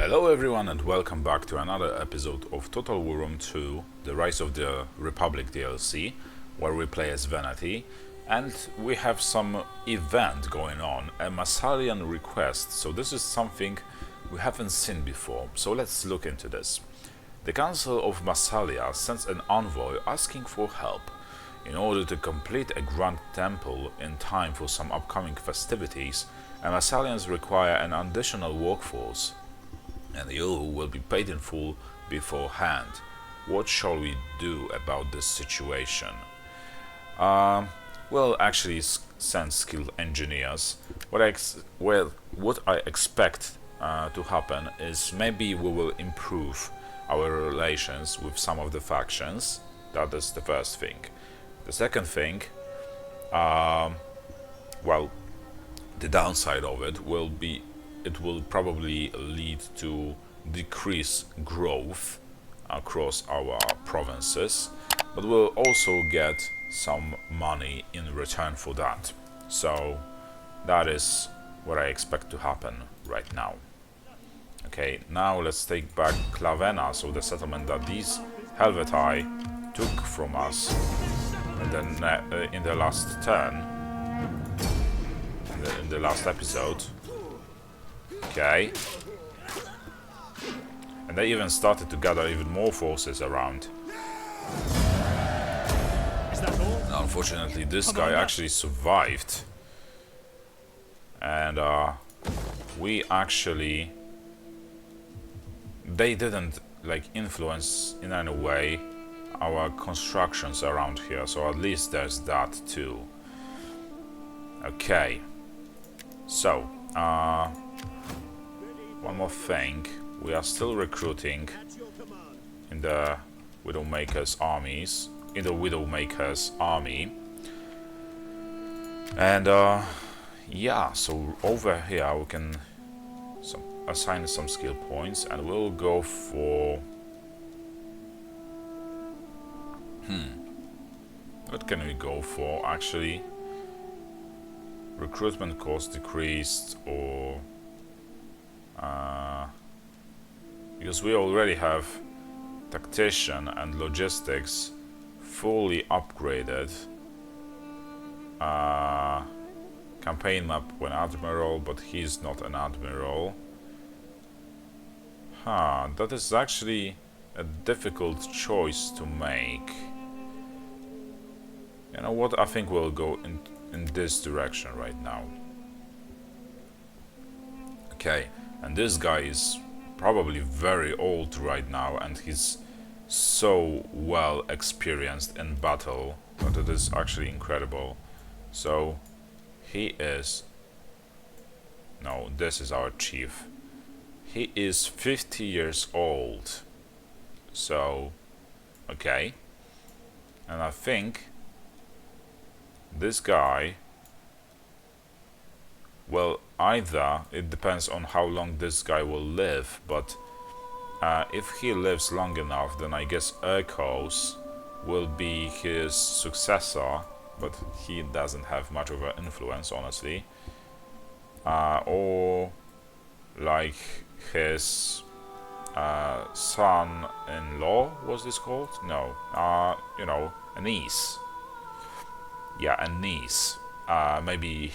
Hello everyone and welcome back to another episode of Total War Rome 2, the Rise of the Republic DLC, where we play as Veneti, and we have some event going on, a Massalian request, so this is something we haven't seen before, so let's look into this. The Council of Massalia sends an envoy asking for help. In order to complete a grand temple in time for some upcoming festivities, Massalians require an additional workforce, and you will be paid in full beforehand. What shall we do about this situation? Well, actually, send skilled engineers. What I expect to happen is maybe we will improve our relations with some of the factions. That is the first thing. The second thing, well, the downside of it will be it will probably lead to decreased growth across our provinces, but we'll also get some money in return for that. So that is what I expect to happen right now. Okay, now let's take back Clavena, so the settlement that these Helvetii took from us in the last turn, in the last episode. Okay. And they even started to gather even more forces around. Now, unfortunately, this guy actually survived. And we actually... They didn't influence in any way our constructions around here, so at least there's that too. Okay. So, one more thing, we are still recruiting in the Widowmaker's armies, in the Widowmaker's army. And yeah, so over here we can assign some skill points, and we'll go for... What can we go for, actually? Recruitment cost decreased, or... because we already have tactician and logistics fully upgraded. Campaign map when admiral, but he's not an admiral. That is actually a difficult choice to make. You know what, I think we'll go in this direction right now. Okay, and this guy is probably very old right now, and he's so well experienced in battle that it is actually incredible. So he is... No, this is our chief. He is 50 years old. So, okay. And I think this guy... Well, either it depends on how long this guy will live, but if he lives long enough, then I guess Urkos will be his successor, but he doesn't have much of an influence, honestly. Or like his son-in-law, was this called? No, you know, a niece. Yeah, a niece. Maybe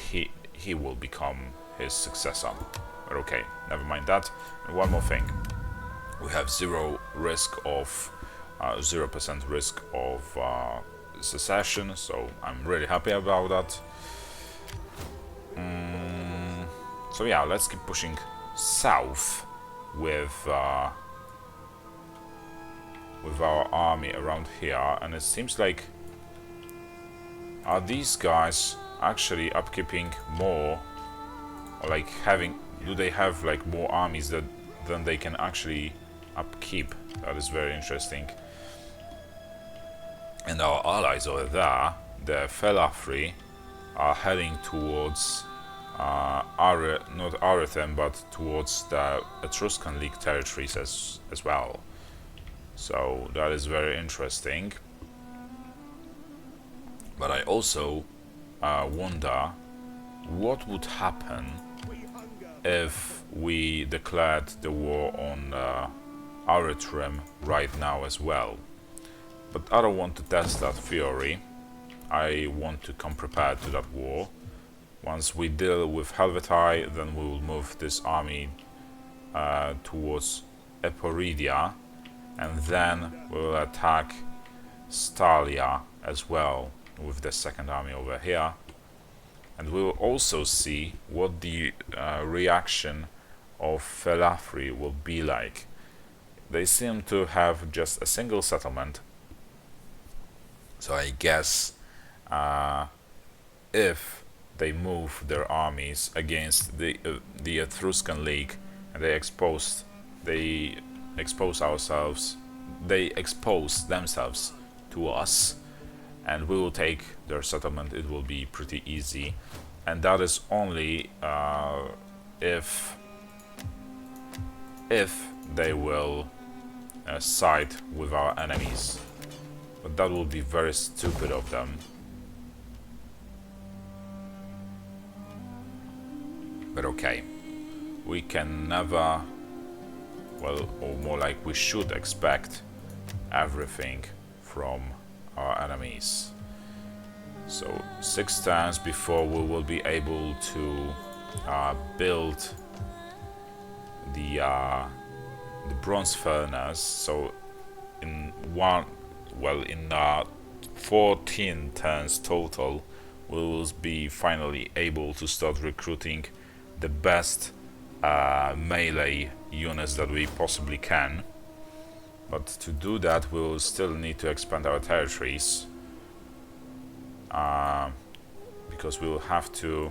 he will become his successor. But okay, never mind that. And one more thing. We have 0% risk of secession, so I'm really happy about that. So yeah, let's keep pushing south with our army around here, and it seems like are these guys actually upkeeping more, or do they have more armies than they can actually upkeep? That is very interesting. And our allies over there, the Felafri, are heading towards not Arethem, but towards the Etruscan League territories as well. So that is very interesting. But I also wonder what would happen if we declared the war on Eritrea right now as well. But I don't want to test that theory. I want to come prepared to that war. Once we deal with Helvetii, then we will move this army towards Eporidia, and then we will attack Stalia as well with the second army over here. And we will also see what the reaction of Felafri will be like. They seem to have just a single settlement, so I guess if they move their armies against the Etruscan League and they expose themselves to us, and we will take their settlement, it will be pretty easy. And that is only if they will side with our enemies. But that would be very stupid of them. But okay, we can never, well, or more like we should expect everything from our enemies. So 6 turns before we will be able to build the bronze furnace. So in 14 turns total, we will be finally able to start recruiting the best melee units that we possibly can. But to do that, we will still need to expand our territories, because we will have to,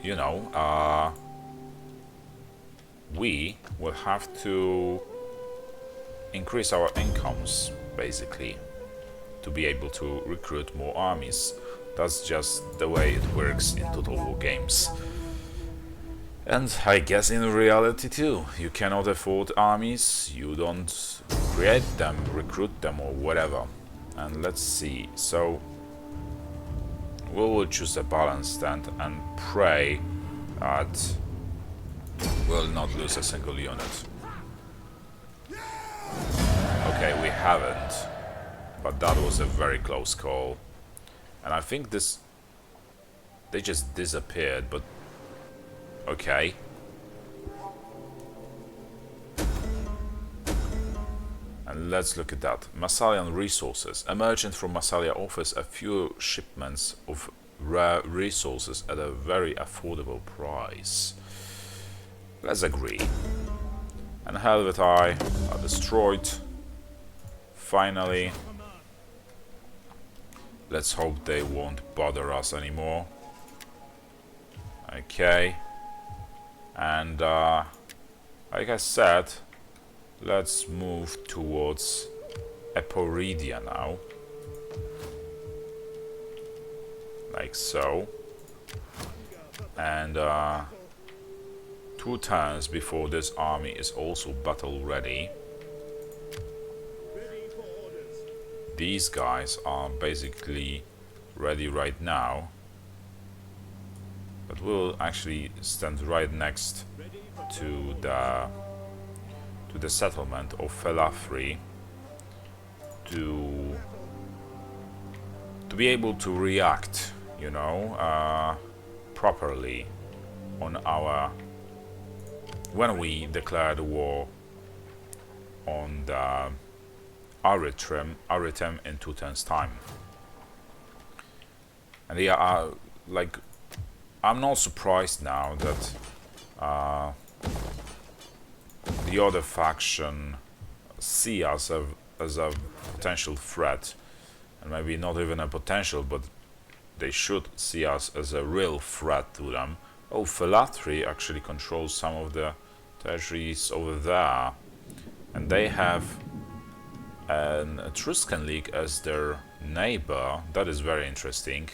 you know, we will have to increase our incomes, basically, to be able to recruit more armies. That's just the way it works in Total War games. And I guess in reality too. You cannot afford armies, you don't create them, recruit them or whatever. And let's see, so we will choose a balanced stand and pray that we'll not lose a single unit. Okay, we haven't, but that was a very close call. And I think they just disappeared, but okay. And let's look at that. Massalian resources. A merchant from Massalia offers a few shipments of rare resources at a very affordable price. Let's agree. And Helvetii are destroyed. Finally. Let's hope they won't bother us anymore. Okay. And like I said, let's move towards Eporidia now. Like so. And 2 turns before this army is also battle ready. These guys are basically ready right now, but we'll actually stand right next to the settlement of Felafri to be able to react, you know, properly on our, when we declare the war on the Eritrea in 2 turns time. And yeah, like, I'm not surprised now that the other faction see us as a potential threat, and maybe not even a potential, but they should see us as a real threat to them. Oh, Felafri actually controls some of the territories over there, and they have an Etruscan League as their neighbor. That is very interesting.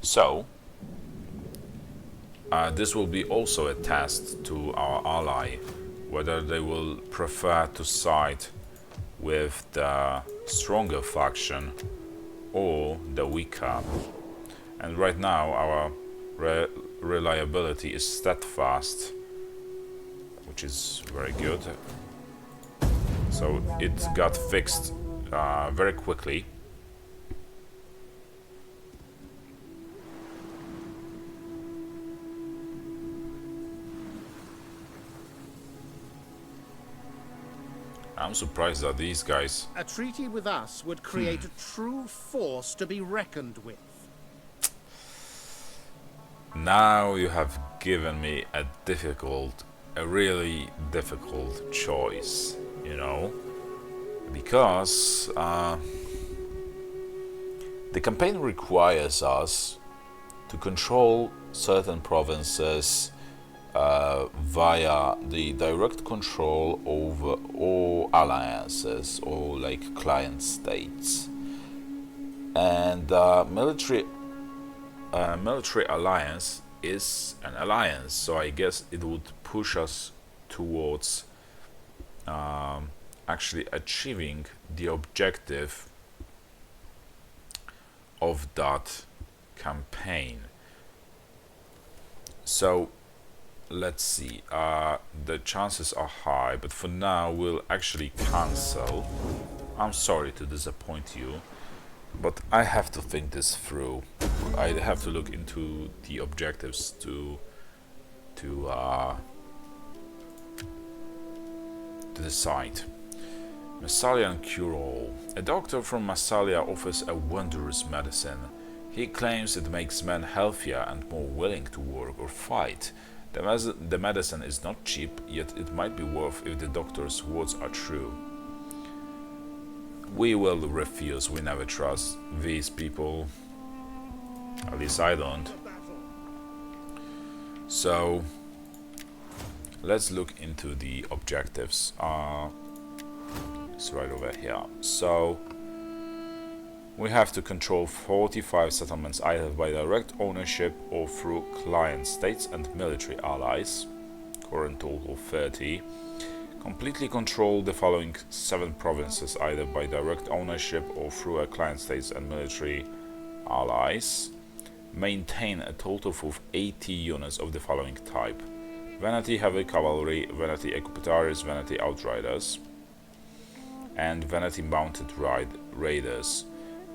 So this will be also a test to our ally, whether they will prefer to side with the stronger faction or the weaker. And right now our reliability is steadfast, which is very good. So it got fixed very quickly. I'm surprised that these guys... A treaty with us would create a true force to be reckoned with. Now you have given me a really difficult choice, you know, because the campaign requires us to control certain provinces via the direct control over all alliances or like client states, and military alliance is an alliance, so I guess it would push us towards actually achieving the objective of that campaign. So let's see, the chances are high, but for now we'll actually cancel. I'm sorry to disappoint you, but I have to think this through. I have to look into the objectives to decide. Massalian cure-all. A doctor from Massalia offers a wondrous medicine. He claims it makes men healthier and more willing to work or fight. The medicine is not cheap, yet it might be worth if the doctor's words are true. We will refuse, we never trust these people. At least I don't. So, let's look into the objectives. It's right over here. So, we have to control 45 settlements either by direct ownership or through client states and military allies. Current total 30. Completely control the following 7 provinces either by direct ownership or through a client states and military allies. Maintain a total of 80 units of the following type: Veneti Heavy Cavalry, Veneti Equipitaries, Veneti Outriders, and Veneti Mounted Raiders.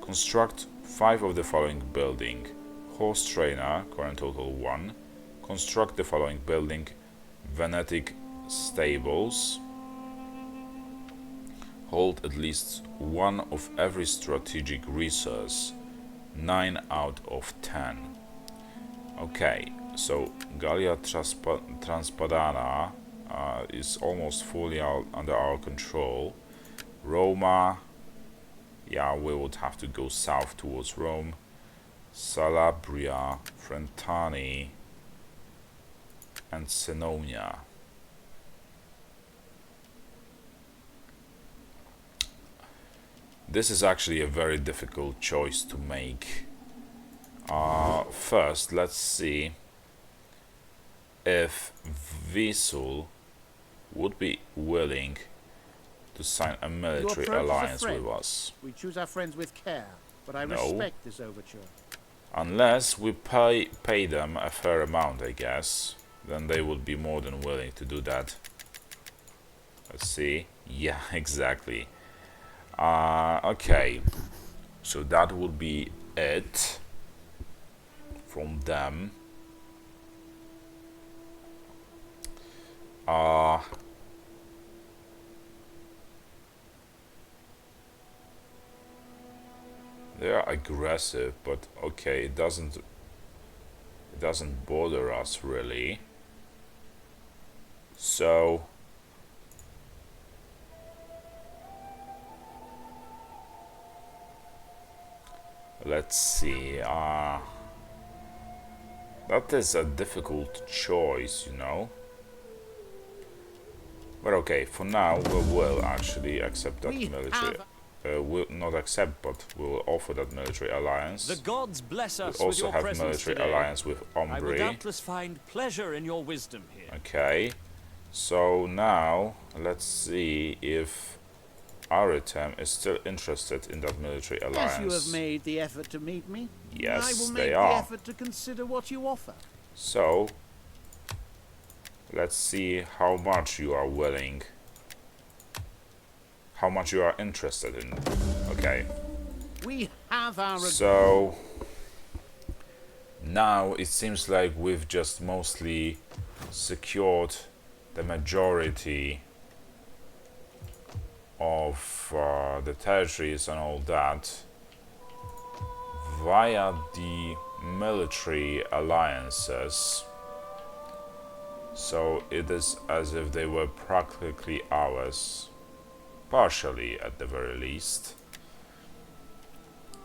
Construct 5 of the following building: Horse Trainer, current total 1. Construct the following building: Venetic Stables. Hold at least 1 of every strategic resource, 9 out of 10. Okay, so Gallia Transpadana is almost fully under our control. Roma, yeah, we would have to go south towards Rome. Salabria, Frentani, and Senonia. This is actually a very difficult choice to make. First, let's see if Visul would be willing to sign a military alliance with us. We choose our friends with care, but I No. respect this overture. Unless we pay them a fair amount, I guess. Then they would be more than willing to do that. Let's see. Yeah, exactly. Okay. So that would be it from them. They are aggressive, but okay, it doesn't bother us really. So let's see. That is a difficult choice, you know. But okay, for now we will actually accept that military. Will not accept, but we will offer that military alliance. The gods bless us we with also your have presence military today. alliance with I will Umbri. doubtless find pleasure in your wisdom here. Okay, so now let's see if Aritem is still interested in that military alliance. As you have made the effort to meet me, I Yes, will make they the are. effort to consider what you offer. So, let's see how much you are willing, how much you are interested in. Okay, We have our... so now it seems like we've just mostly secured the majority of the territories and all that via the military alliances. So it is as if they were practically ours, partially at the very least.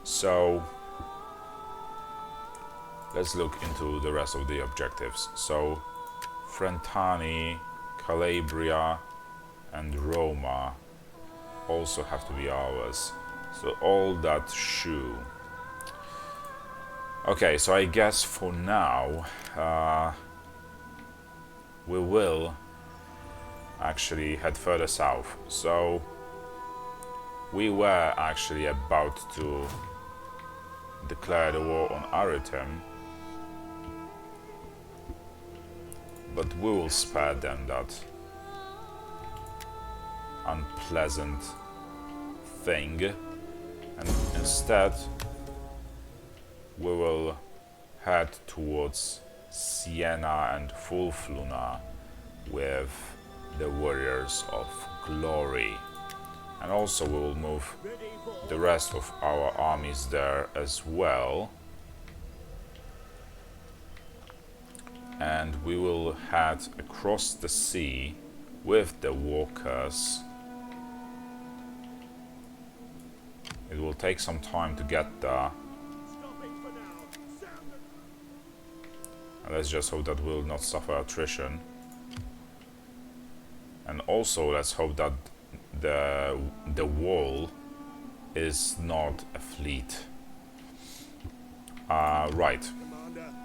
So let's look into the rest of the objectives. So Frentani, Calabria and Roma also have to be ours. So all that shoe. Okay, so I guess for now we will actually head further south. So we were actually about to declare the war on Aritem, but we will spare them that unpleasant thing, and instead we will head towards Siena and Fulfluna with the Warriors of Glory, and also we will move the rest of our armies there as well, and we will head across the sea with the walkers. It will take some time to get there, and let's just hope that we'll not suffer attrition, and also let's hope that the wall is not a fleet. Right,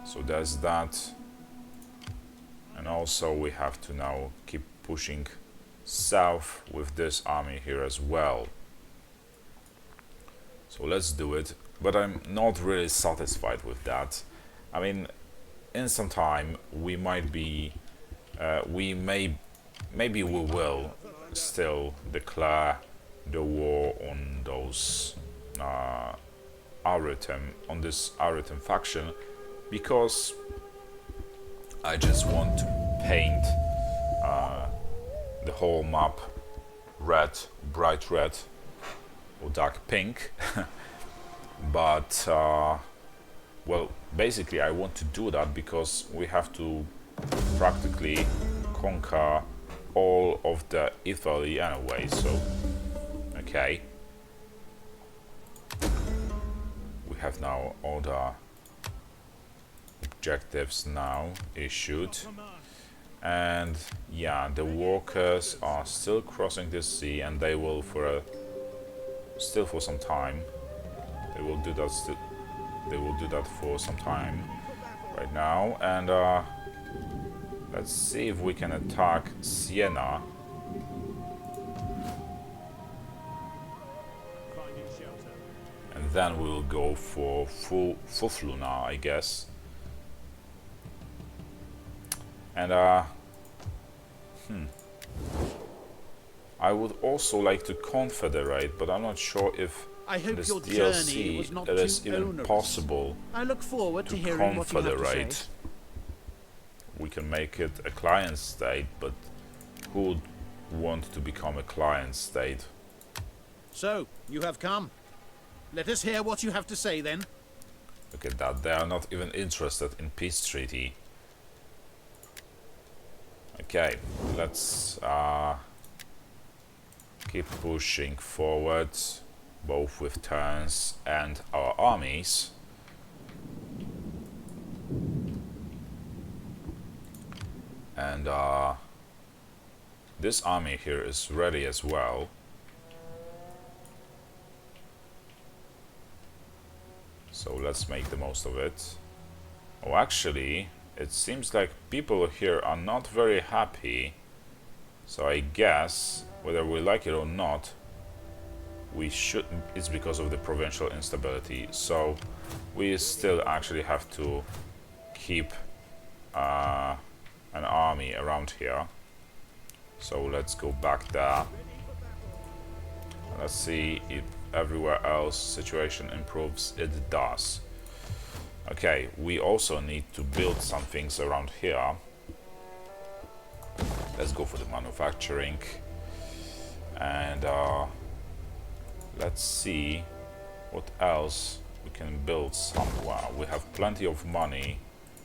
so there's that, and also we have to now keep pushing south with this army here as well. So let's do it, but I'm not really satisfied with that. I mean, in some time we might be, maybe we will still declare the war on those on this Aritem faction, because I just want to paint the whole map red, bright red or dark pink. But well, basically I want to do that because we have to practically conquer all of the Italy anyway, so okay. We have now all the objectives now issued, and yeah, the workers are still crossing the sea, and they will still for some time. They will do that for some time right now, and let's see if we can attack Siena. And then we'll go for Fulfluna, I guess. And I would also like to confederate, but I'm not sure if I hope this your journey was DLC not it is too even onerous. possible I look forward to to hearing what you have to say. confederate. We can make it a client state, but who would want to become a client state? So, you have come. Let us hear what you have to say then. Look at that, they are not even interested in peace treaty. Okay, let's keep pushing forward, both with turns and our armies. And this army here is ready as well. So let's make the most of it. Oh, actually, it seems like people here are not very happy. So I guess, whether we like it or not, we should, it's because of the provincial instability. So we still actually have to keep an army around here. So let's go back there. Let's see if everywhere else situation improves. It does. Okay, we also need to build some things around here. Let's go for the manufacturing. And let's see what else we can build somewhere. We have plenty of money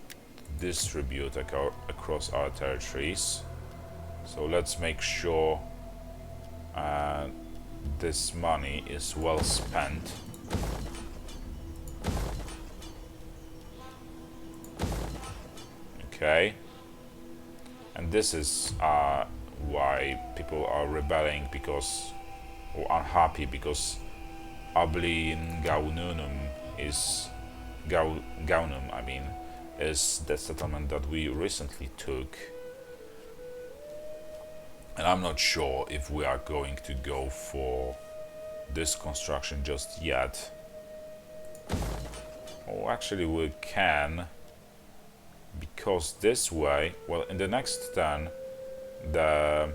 to distribute across our territories. So let's make sure this money is well spent. Okay. And this is why people are rebelling, because, or unhappy, because Ablin Gaunum is Gaunum, I mean, is the settlement that we recently took. And I'm not sure if we are going to go for this construction just yet. Oh, actually we can, because this way, well, in the next turn, the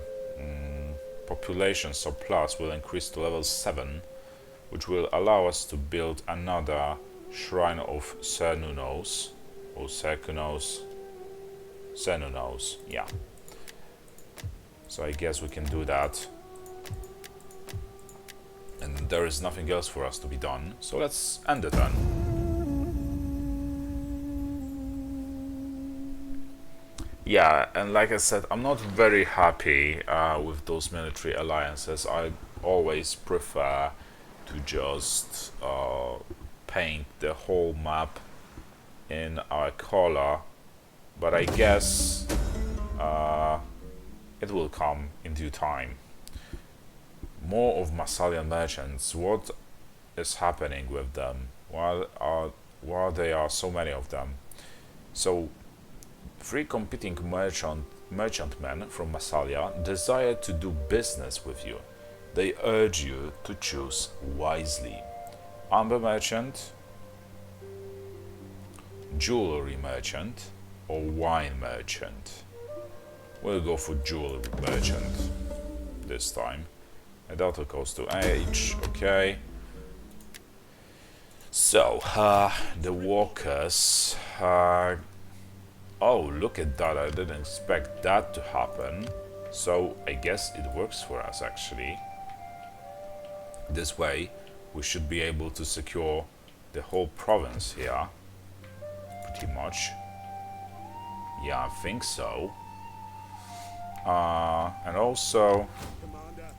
population surplus will increase to level 7, which will allow us to build another shrine of Cernunos, or Cernunos, yeah. So I guess we can do that. And there is nothing else for us to be done. So let's end it then. Yeah, and like I said, I'm not very happy with those military alliances. I always prefer to just paint the whole map in our color. But I guess it will come in due time. More of Massalian merchants. What is happening with them? Why there are so many of them? So, 3 competing merchantmen from Massalia desire to do business with you. They urge you to choose wisely. Amber merchant, jewelry merchant, or wine merchant. We'll go for jewelry merchant this time. And that goes to age, okay. So, the workers. Oh, look at that, I didn't expect that to happen. So, I guess it works for us actually. This way, we should be able to secure the whole province here. Pretty much. Yeah, I think so. And also,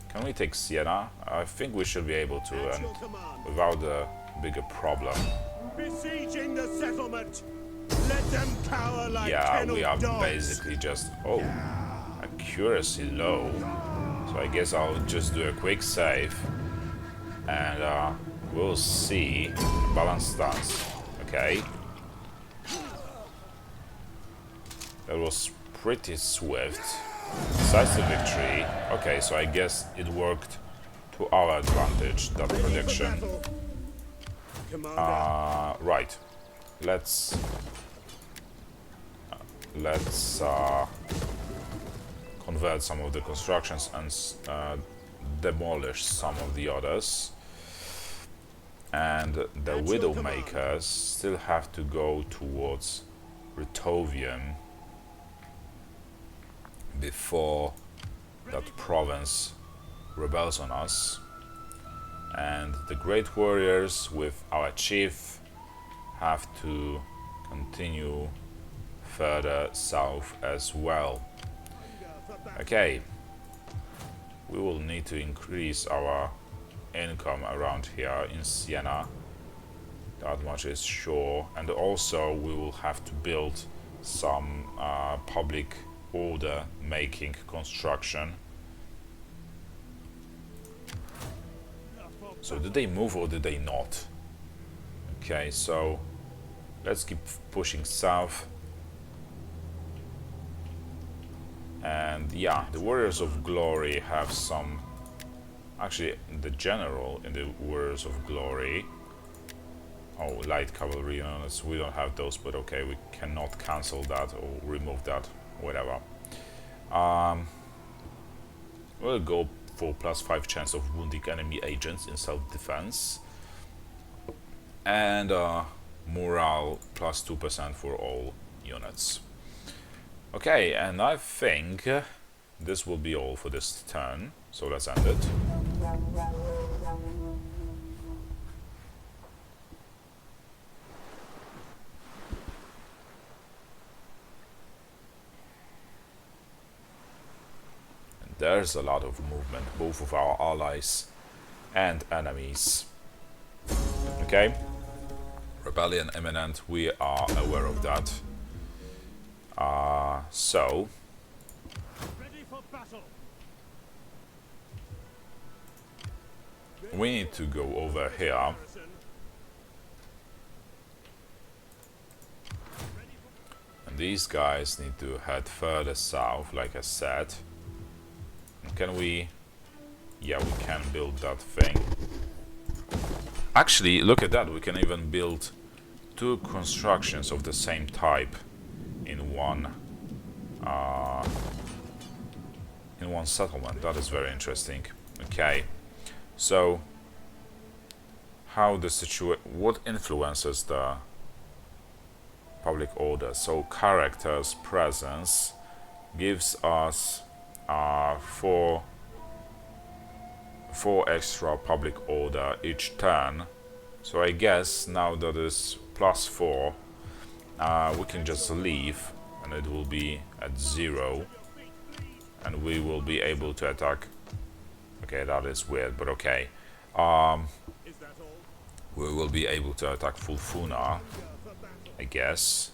can we take Siena? I think we should be able to, and without a bigger problem. Besieging the settlement. Let them cower like Yeah, we are dogs. basically just, oh, accuracy low. So I guess I'll just do a quick save, and we'll see. Balance stance. Okay. That was pretty swift. Decisive victory. Okay, so I guess it worked to our advantage, that prediction. Right. Let's convert some of the constructions and demolish some of the others. And the Widowmakers still have to go towards Ritovium before that province rebels on us. And the Great Warriors with our chief have to continue further south as well. Okay, we will need to increase our income around here in Siena, that much is sure, and also we will have to build some public order making construction. So did they move or did they not? Okay, so let's keep pushing south. And yeah, the Warriors of Glory have some Actually, the general in the Warriors of Glory. Oh, light cavalry units. We don't have those, but okay, we cannot cancel that or remove that. Whatever. We'll go for +5 chance of wounding enemy agents in self-defense. And morale +2% for all units. Okay, and I think this will be all for this turn. So let's end it. There's a lot of movement, both of our allies and enemies. Okay, rebellion imminent, we are aware of that. So, Ready for battle. we need to go over here. And these guys need to head further south, like I said. Can we... Yeah, we can build that thing. Actually, look at that, we can even build 2 constructions of the same type in one settlement. That is very interesting. Okay, so how the what influences the public order? So characters presence gives us 4 extra public order each turn. So I guess now that is +4, we can just leave and it will be at 0 and we will be able to attack. Okay, that is weird, but okay. We will be able to attack Fulfuna, I guess.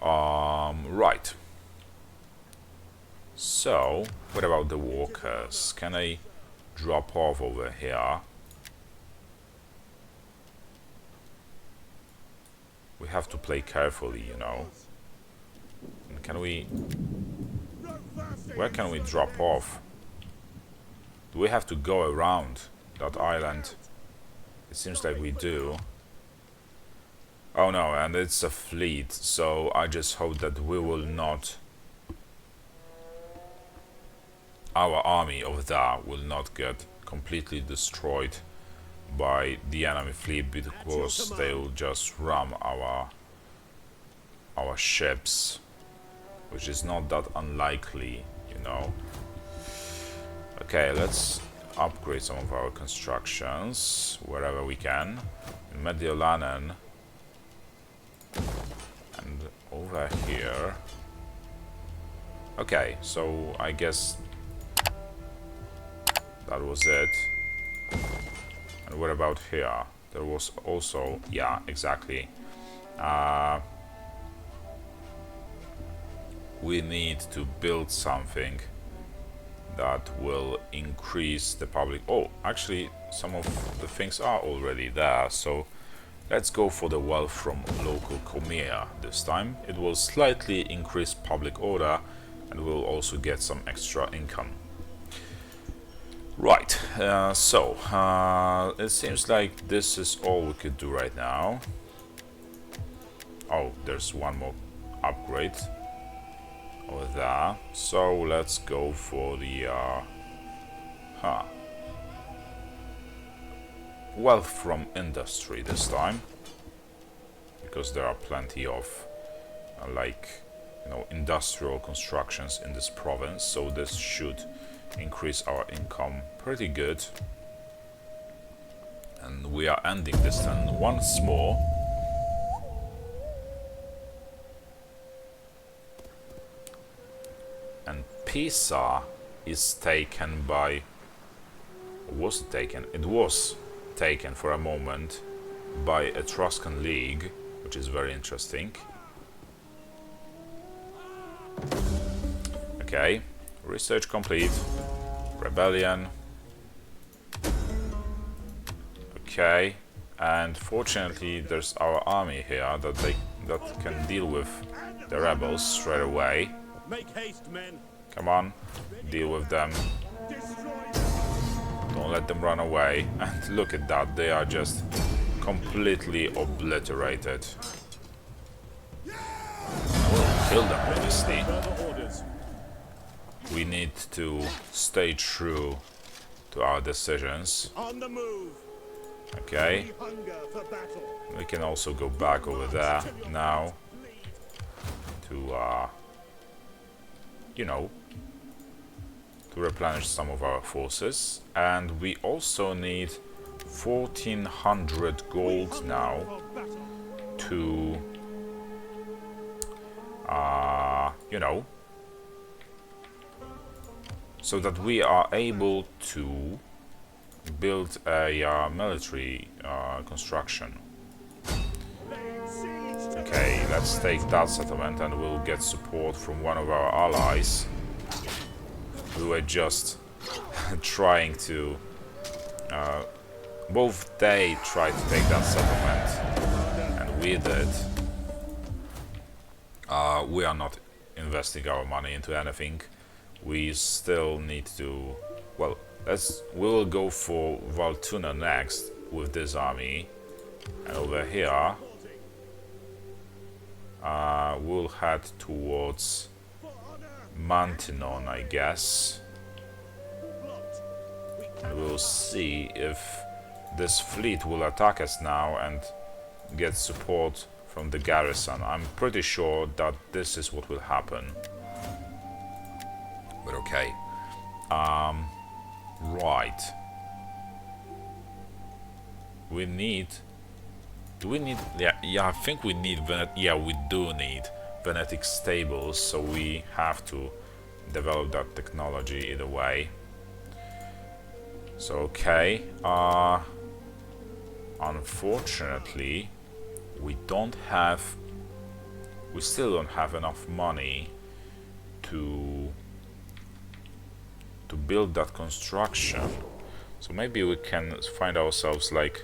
Right. So, what about the walkers? Can I drop off over here? We have to play carefully, you know. And can we... Where can we drop off? Do we have to go around that island? It seems like we do. Oh no, and it's a fleet, so I just hope that we will not... Our army over there will not get completely destroyed by the enemy fleet, because they will just ram our ships, which is not that unlikely, you know. Okay, let's upgrade some of our constructions wherever we can. In Mediolanen and over here. Okay, so I guess that was it. And what about here? There was also... Yeah, exactly. We need to build something that will increase the public... Oh, actually, some of the things are already there, so let's go for the wealth from local Comea this time. It will slightly increase public order and we'll also get some extra income. Right, it seems like this is all we could do right now. Oh, there's one more upgrade over there. So let's go for the wealth from industry this time, because there are plenty of industrial constructions in this province, so this should increase our income pretty good. And we are ending this turn once more. And Pisa is taken by... Was it taken? It was taken for a moment by Etruscan League, which is very interesting. Okay, research complete. Rebellion. Okay, and fortunately there's our army here that can deal with the rebels straight away. Make haste, men. Come on, deal with them. Destroy them. Don't let them run away. And look at that, they are just completely obliterated. We'll kill them, obviously. We need to stay true to our decisions. On the move. Okay. We hunger for battle. We can also go back over there now to, you know, to replenish some of our forces. And we also need 1400 gold now to, you know, so that we are able to build a military construction. Okay, let's take that settlement and we'll get support from one of our allies who are just trying to... both they tried to take that settlement and we did. We are not investing our money into anything. We still need to... well, we will go for Valtuna next with this army. And over here, we'll head towards Mantinon, I guess. And we'll see if this fleet will attack us now and get support from the garrison. I'm pretty sure that this is what will happen. But okay. Right. We need... do we need... yeah, I think we need yeah, we do need Venetic stables, so we have to develop that technology either way. So, okay. Unfortunately, we still don't have enough money to build that construction. So maybe we can find ourselves like...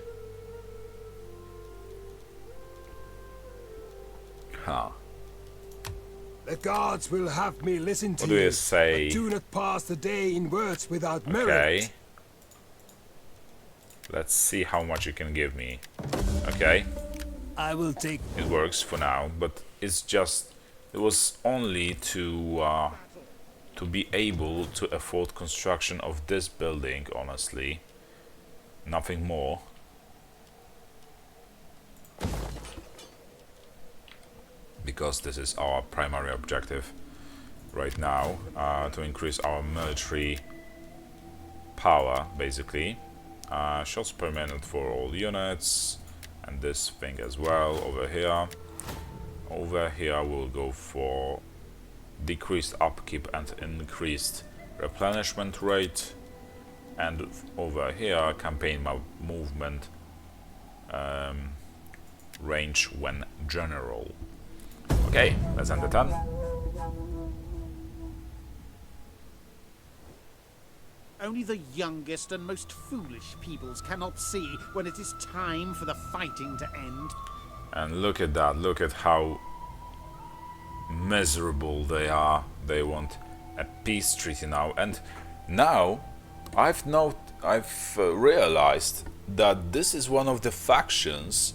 The gods will have me listen to What do you you, say? but do not pass the day in words without merit. Okay. Let's see how much you can give me. Okay. I will take... It works for now, but it's just... it was only to be able to afford construction of this building, honestly. Nothing more. Because this is our primary objective right now, to increase our military power, basically. Shots per minute for all units, and this thing as well over here. Over here we'll go for decreased upkeep and increased replenishment rate, and over here campaign movement range when general. Okay, let's end the turn. Only the youngest and most foolish peoples cannot see when it is time for the fighting to end. And look at that, look at how miserable they are. They want a peace treaty now. And now I've realized that this is one of the factions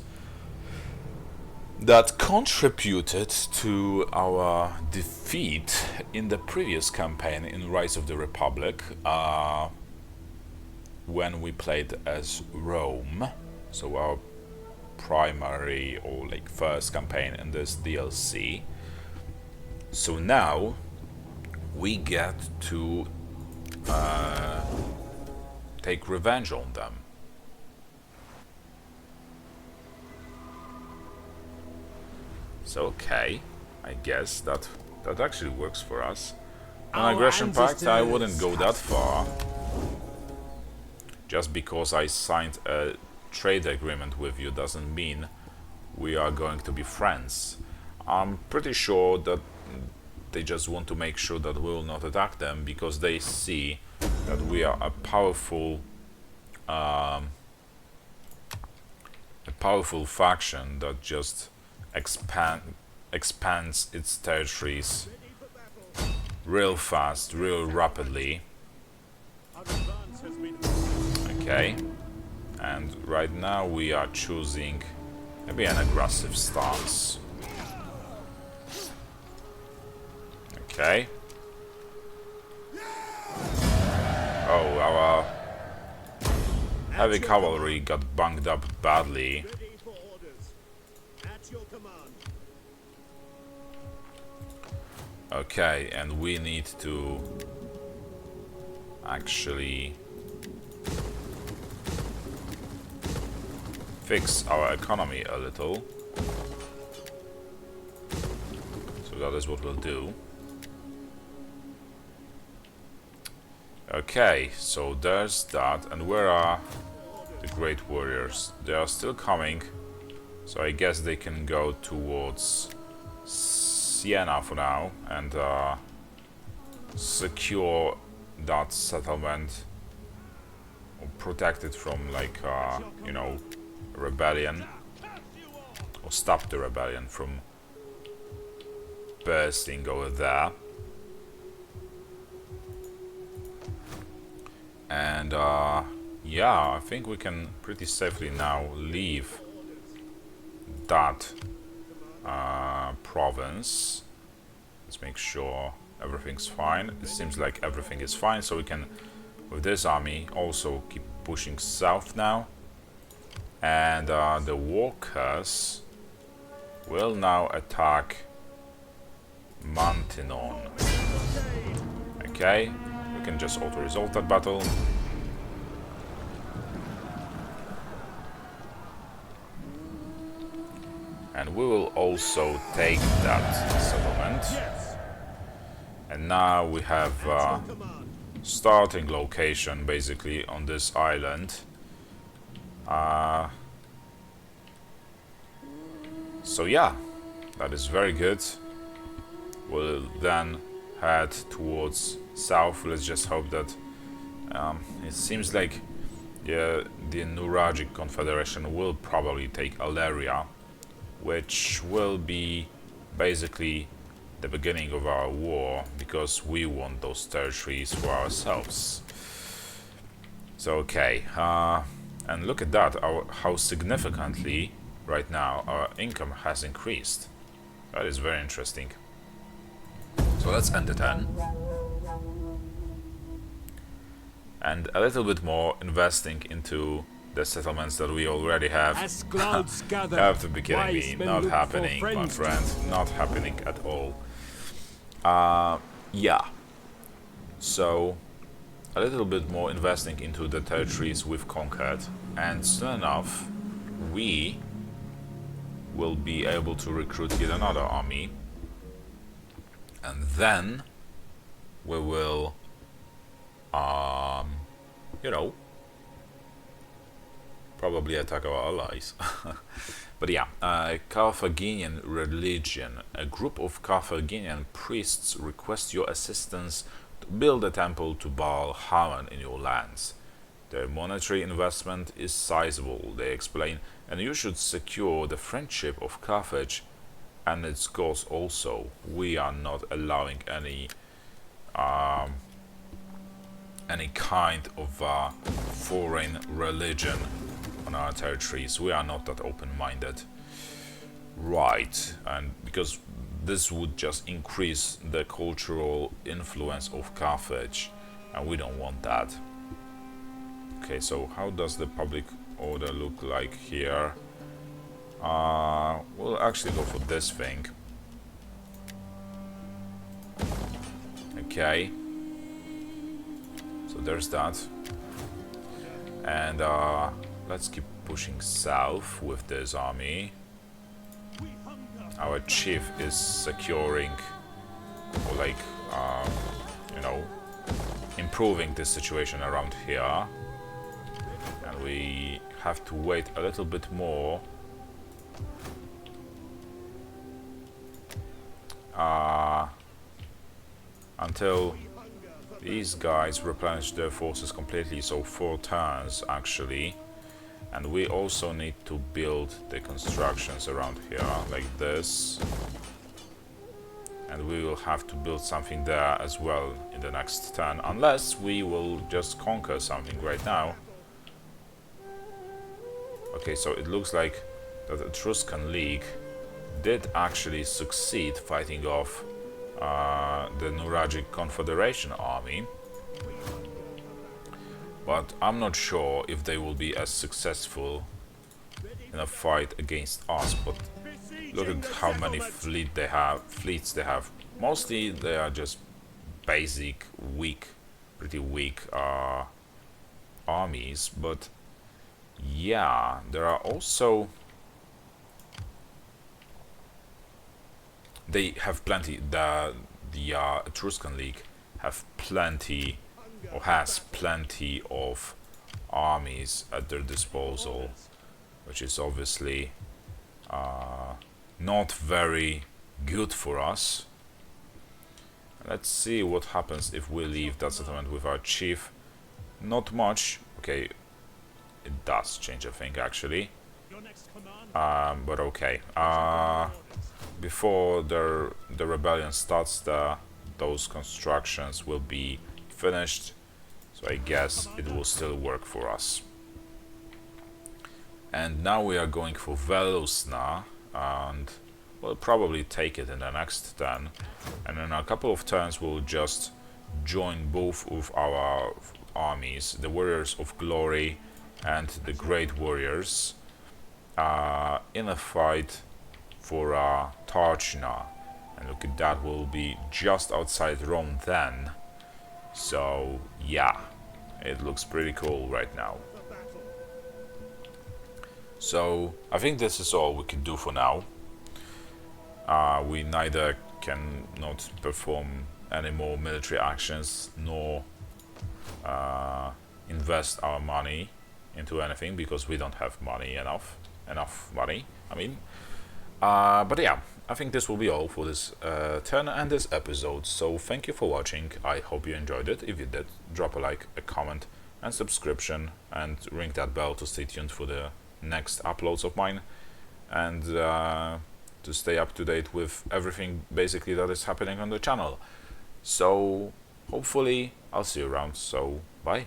that contributed to our defeat in the previous campaign in Rise of the Republic, when we played as Rome. So our primary or like first campaign in this DLC. So now we get to take revenge on them. So okay, I guess that actually works for us. Non-aggression pact, I wouldn't go that far. Just because I signed a trade agreement with you doesn't mean we are going to be friends. I'm pretty sure that they just want to make sure that we will not attack them because they see that we are a powerful faction that just expands its territories real fast, real rapidly. Okay. And right now we are choosing maybe an aggressive stance. Okay. Oh, our heavy cavalry got bunged up badly. Ready for orders. At your command. Okay, and we need to actually fix our economy a little. So that is what we'll do. Okay, so there's that. And where are the great warriors? They are still coming. So I guess they can go towards Siena for now and secure that settlement, or protect it from, like, you know, rebellion, or stop the rebellion from bursting over there. And yeah, I think we can pretty safely now leave that province. Let's make sure everything's fine. It seems like everything is fine, so we can, with this army, also keep pushing south now. And the walkers will now attack Mantinon. Okay, we can just auto-resolve that battle. And we will also take that settlement. And now we have starting location basically on this island. So yeah, that is very good. We'll then head towards south. Let's just hope that it seems like the Nuragic Confederation will probably take Aleria, which will be basically the beginning of our war, because we want those territories for ourselves. So okay, and look at that, how significantly right now our income has increased. That is very interesting. So let's end the turn. And a little bit more investing into the settlements that we already have. As clouds gather, You have to be kidding wise me. men Not look for happening, my friends. friend. Not happening at all. Yeah. So, a little bit more investing into the territories we've conquered. And soon enough, we will be able to recruit yet another army. And then, we will, you know, probably attack our allies. But yeah, Carthaginian religion. A group of Carthaginian priests request your assistance to build a temple to Baal Haman in your lands. Their monetary investment is sizable, they explain, and you should secure the friendship of Carthage and its gods also. We are not allowing any kind of foreign religion on our territories. We are not that open-minded. Right, and because this would just increase the cultural influence of Carthage, and we don't want that. Okay, so how does the public order look like here? We'll actually go for this thing. Okay. So there's that. And let's keep pushing south with this army. Our chief is securing, or like, you know, improving this situation around here. And we have to wait a little bit more. Until these guys replenish their forces completely, so 4 turns actually. And we also need to build the constructions around here, like this. And we will have to build something there as well in the next turn, unless we will just conquer something right now. Okay, so it looks like that the Etruscan League did actually succeed fighting off the Nuragic Confederation army. But I'm not sure if they will be as successful in a fight against us. But look at how many fleets they have. Mostly they are just basic, weak, pretty weak armies. But yeah, there are also... They have plenty. The Etruscan League have plenty, or has plenty of armies at their disposal, which is obviously not very good for us. Let's see what happens if we leave that settlement with our chief. Not much. Okay, it does change a thing actually. Your next command. But okay. Before the rebellion starts, those constructions will be finished. So I guess it will still work for us. And now we are going for Velusna, and we'll probably take it in the next turn. And in a couple of turns we'll just join both of our armies, the Warriors of Glory and the Great Warriors, in a fight for Tarchna. And look at that, we'll be just outside Rome then. So yeah, it looks pretty cool right now. So I think this is all we can do for now. We neither cannot perform any more military actions nor invest our money into anything because we don't have money enough money, I mean. But yeah, I think this will be all for this turn and this episode. So thank you for watching. I hope you enjoyed it. If you did, drop a like, a comment and subscription, and ring that bell to stay tuned for the next uploads of mine, and to stay up to date with everything basically that is happening on the channel. So hopefully I'll see you around. So bye.